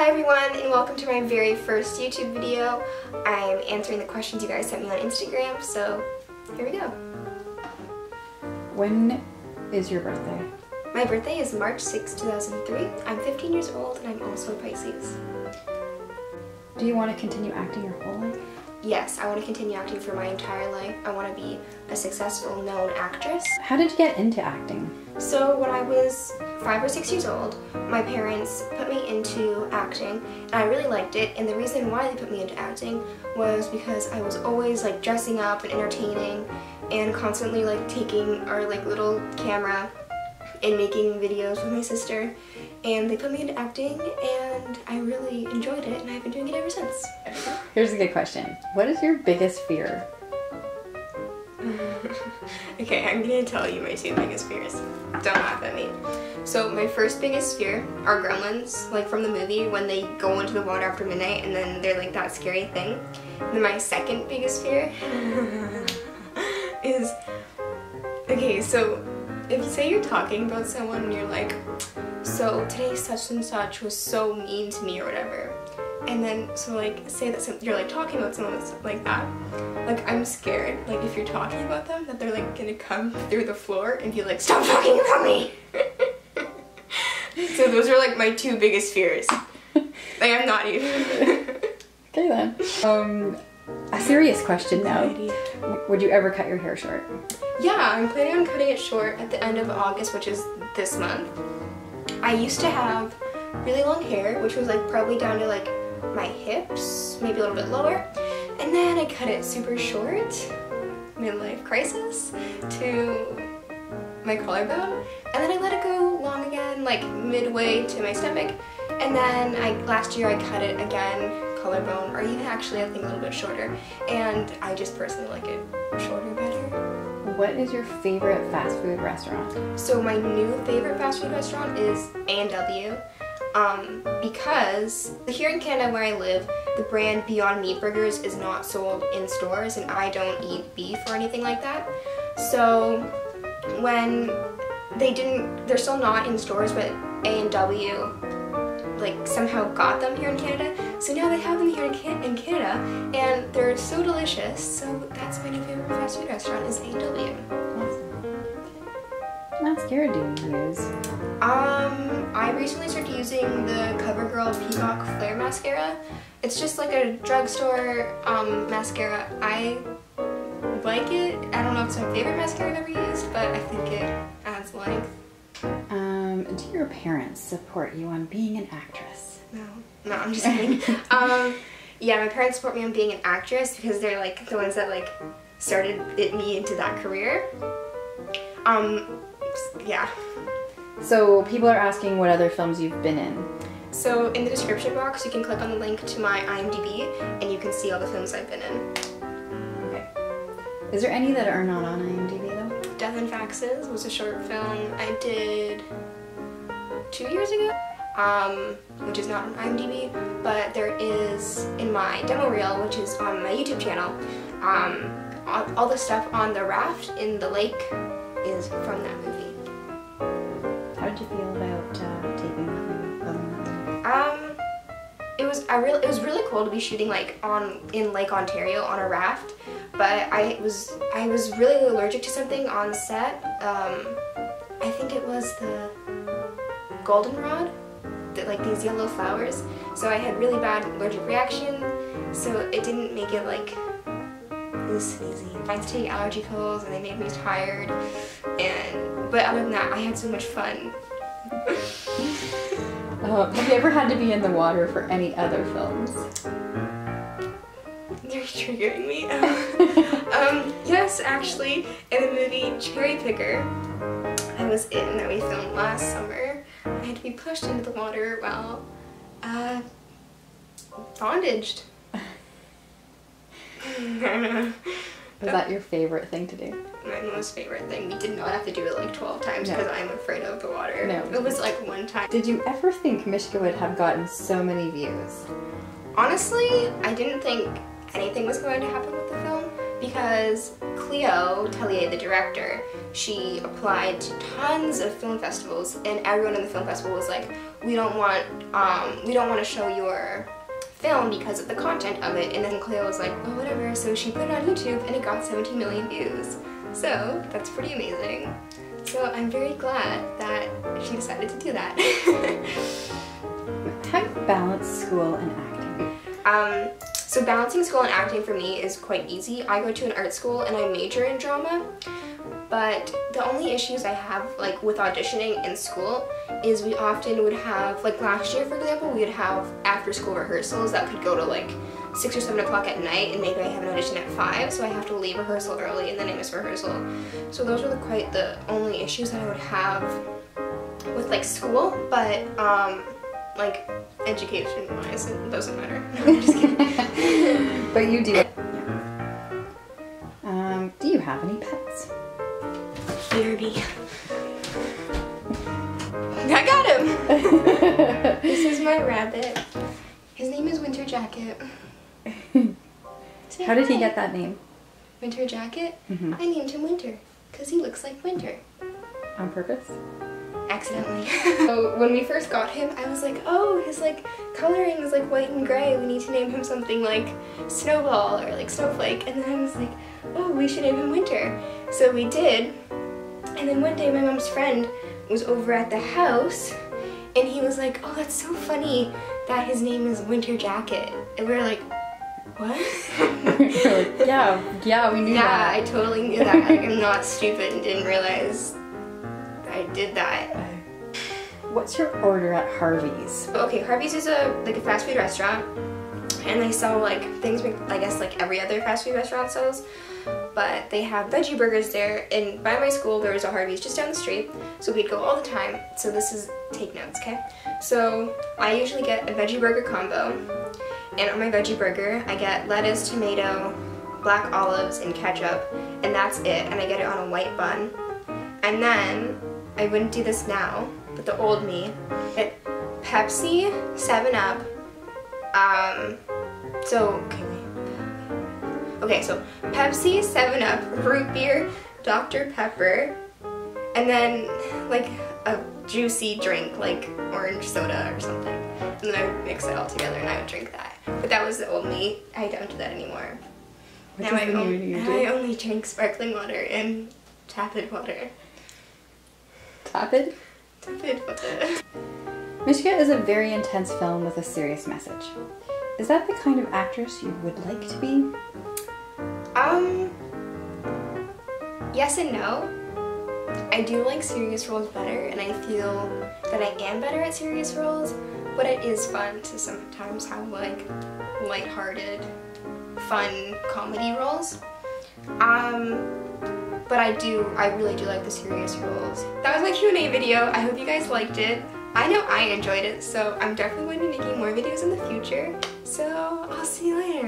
Hi everyone, and welcome to my very first YouTube video. I'm answering the questions you guys sent me on Instagram, so here we go. When is your birthday? My birthday is March 6, 2003. I'm 15 years old and I'm also a Pisces. Do you want to continue acting your whole life? Yes, I want to continue acting for my entire life. I want to be a successful, known actress. How did you get into acting? So when I was 5 or 6 years old, my parents put me into acting and I really liked it, and the reason why they put me into acting was because I was always like dressing up and entertaining and constantly like taking our like little camera and making videos with my sister, and they put me into acting and I really enjoyed it and I've been doing it ever since. Here's a good question. What is your biggest fear? Okay, I'm gonna tell you my two biggest fears. Don't laugh at me. So my first biggest fear are gremlins, like from the movie when they go into the water after midnight and then they're like that scary thing. And then my second biggest fear is, okay, so if you say you're talking about someone and you're like, so today such and such was so mean to me or whatever, and then so like say that you're like talking about someone that's like that, like I'm scared like if you're talking about them that they're like gonna come through the floor and be like, stop talking about me. So those are like my two biggest fears. Like I'm not even. Okay then. A serious question now. Would you ever cut your hair short? Yeah, I'm planning on cutting it short at the end of August, which is this month. I used to have really long hair, which was like probably down to like my hips, maybe a little bit lower, and then I cut it super short, midlife crisis, to my collarbone, and then I let it go long again, like midway to my stomach, and then last year I cut it again, collarbone, or even actually I think a little bit shorter, and I just personally like it shorter better. What is your favorite fast food restaurant? So my new favorite fast food restaurant is A&W. Because here in Canada where I live, the brand Beyond Meat Burgers is not sold in stores and I don't eat beef or anything like that. So when they're still not in stores, but A&W like somehow got them here in Canada. So now they have them here in Canada and they're so delicious. So that's my new favorite fast food restaurant is A&W. What mascara do you use? I recently started using the CoverGirl Peacock Flare Mascara. It's just like a drugstore mascara. I like it. I don't know if it's my favorite mascara I've ever used, but I think it adds length. Do your parents support you on being an actress? No, I'm just kidding. Yeah, my parents support me on being an actress because they're like the ones that like started me into that career. Yeah. So people are asking what other films you've been in. So in the description box you can click on the link to my IMDb and you can see all the films I've been in. Okay. Is there any that are not on IMDb though? Death and Faxes was a short film I did 2 years ago, which is not on IMDb, but there is in my demo reel, which is on my YouTube channel. All the stuff on the raft in the lake is from that movie. How did you feel about taping that movie, filming that movie? It was really cool to be shooting like in Lake Ontario on a raft, but I was really allergic to something on set. I think it was the goldenrod, like these yellow flowers. So I had really bad allergic reaction, so it didn't make it like it was easy. I had to take allergy pills and they made me tired, but other than that I had so much fun. Have you ever had to be in the water for any other films? You're triggering me. Yes, actually, in the movie Cherry Picker I was in that we filmed last summer, I had to be pushed into the water while bondaged. Was that your favorite thing to do? My most favorite thing. We did not have to do it like 12 times because I'm afraid of the water. No. It was like one time. Did you ever think Michigan would have gotten so many views? Honestly, I didn't think anything was going to happen with the film because Cleo Tellier, the director, she applied to tons of film festivals, and everyone in the film festival was like, we don't want to show your film because of the content of it. And then Cleo was like, well, whatever. So she put it on YouTube, and it got 17 million views. So that's pretty amazing. So I'm very glad that she decided to do that. How do you balance school and acting? So balancing school and acting for me is quite easy. I go to an art school and I major in drama, but the only issues I have like with auditioning in school is we often would have, like last year for example, we would have after school rehearsals that could go to like 6 or 7 o'clock at night, and maybe I have an audition at 5, so I have to leave rehearsal early and then I miss rehearsal. So those are quite the only issues that I would have with like school, but like education-wise, it doesn't matter. No, I'm just kidding. But you do. Yeah. Do you have any pets? BRB. I got him! This is my rabbit. His name is Winter Jackett. How did he get that name? Winter Jackett? Mm-hmm. I named him Winter because he looks like winter. On purpose? Accidentally. So when we first got him, I was like, oh, his like coloring is like white and gray. We need to name him something like Snowball or like Snowflake. And then I was like, oh, we should name him Winter. So we did. And then one day my mom's friend was over at the house and he was like, oh, that's so funny that his name is Winter Jackett. And we were like, what? Like, yeah, we knew that. Yeah, I totally knew that. Like, I'm not stupid and didn't realize I did that. What's your order at Harvey's? Okay, Harvey's is like a fast food restaurant, and they sell like things I guess like every other fast food restaurant sells, but they have veggie burgers there, and by my school there was a Harvey's just down the street, so we'd go all the time. So this is, take notes, okay? So I usually get a veggie burger combo, and on my veggie burger I get lettuce, tomato, black olives, and ketchup, and that's it, and I get it on a white bun. And then, I wouldn't do this now, but the old me, get Pepsi, 7-Up, so Pepsi, 7-Up, root beer, Dr. Pepper, and then like a juicy drink like orange soda or something. And then I would mix it all together and I would drink that. But that was the old me. I don't do that anymore. Now I only drink sparkling water and tepid water. Tepid? Tepid water. Matia is a very intense film with a serious message. Is that the kind of actress you would like to be? Yes and no. I do like serious roles better, and I feel that I am better at serious roles, but it is fun to sometimes have like lighthearted, fun comedy roles. But I really do like the serious roles. That was my Q&A video. I hope you guys liked it. I know I enjoyed it, so I'm definitely going to be making more videos in the future. So I'll see you later.